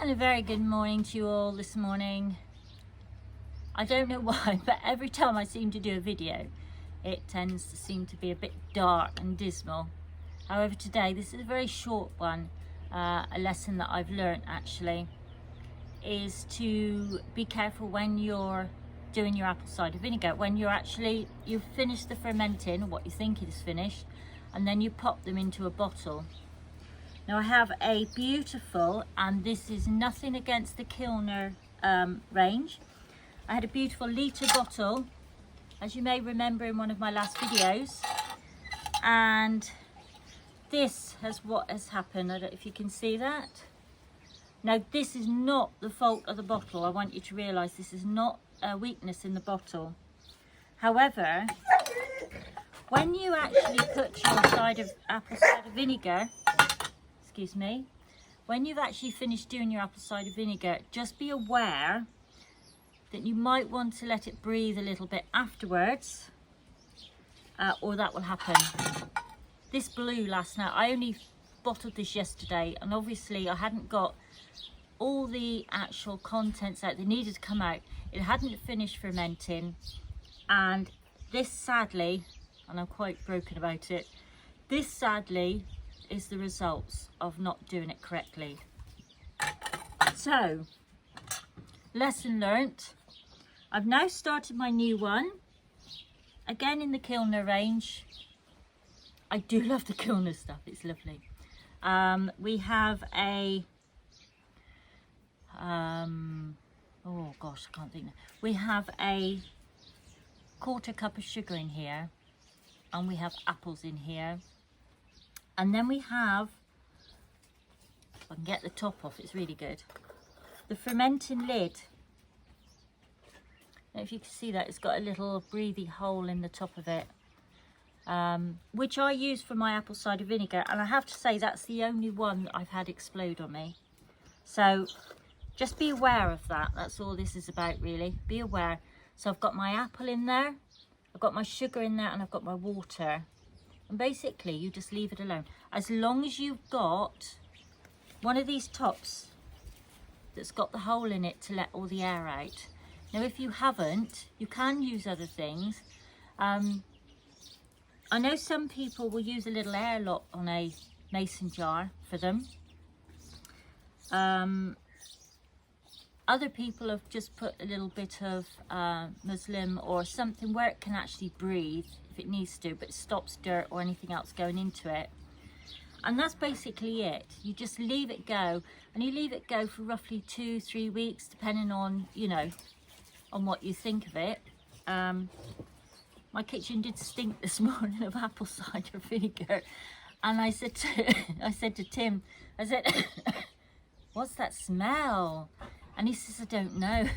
And a very good morning to you all this morning. I don't know why, but every time I seem to do a video, it tends to seem to be a bit dark and dismal. However, today, this is a very short one. A lesson that I've learned actually is to be careful when you're doing your apple cider vinegar. When you've finished the fermenting, what you think it is finished, and then you pop them into a bottle. Now I have a beautiful, and this is nothing against the Kilner range. I had a beautiful litre bottle, as you may remember in one of my last videos, and this has what has happened. I don't know if you can see that. Now this is not the fault of the bottle. I want you to realise this is not a weakness in the bottle. However, when you actually put your apple cider vinegar, excuse me, when you've actually finished doing your apple cider vinegar, just be aware that you might want to let it breathe a little bit afterwards, or that will happen. This blew last night. I only bottled this yesterday, and obviously I hadn't got all the actual contents out. They needed to come out. It hadn't finished fermenting, and this sadly, and I'm quite broken about it, this sadly is the results of not doing it correctly. So, lesson learnt. I've now started my new one, again in the Kilner range. I do love the Kilner stuff, it's lovely. We have a, oh gosh, I can't think now. We have a 1/4 cup of sugar in here, and we have apples in here. And then we have, if I can get the top off, it's really good, the fermenting lid. Now if you can see that, it's got a little breathy hole in the top of it, which I use for my apple cider vinegar, and I have to say that's the only one that I've had explode on me. So just be aware of that. That's all this is about, really. Be aware. So I've got my apple in there, I've got my sugar in there, and I've got my water. And basically you just leave it alone. As long as you've got one of these tops that's got the hole in it to let all the air out. Now if you haven't, you can use other things. I know some people will use a little airlock on a mason jar for them. Other people have just put a little bit of muslin or something where it can actually breathe if it needs to, but it stops dirt or anything else going into it. And that's basically it. You just leave it go, and you leave it go for roughly 2-3 weeks, depending on, you know, on what you think of it. My kitchen did stink this morning of apple cider vinegar, and I said to Tim, I said, what's that smell? And he says, I don't know.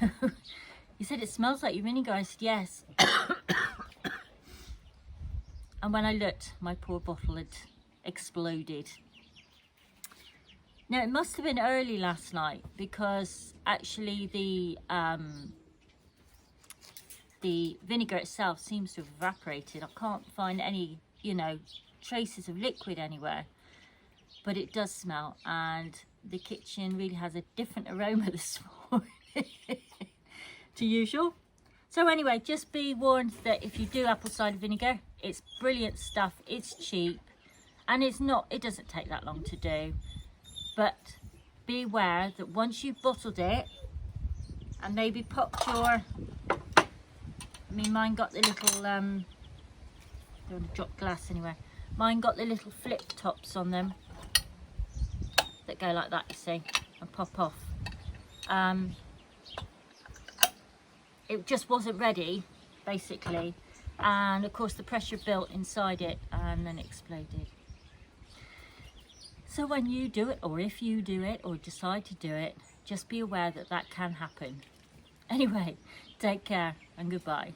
He said, it smells like your vinegar. I said, yes. And when I looked, my poor bottle had exploded. Now, it must have been early last night, because actually the vinegar itself seems to have evaporated. I can't find any, you know, traces of liquid anywhere. But it does smell, and the kitchen really has a different aroma this morning to usual. So anyway, just be warned that if you do apple cider vinegar, it's brilliant stuff, it's cheap, and it doesn't take that long to do. But be aware that once you've bottled it, and maybe popped your, I mean mine got the little, don't want to drop glass anywhere, mine got the little flip tops on them that go like that, you see, and pop off. It just wasn't ready, basically, and of course the pressure built inside it and then it exploded. So when you do it, or if you do it, or decide to do it, just be aware that that can happen. Anyway, take care and goodbye.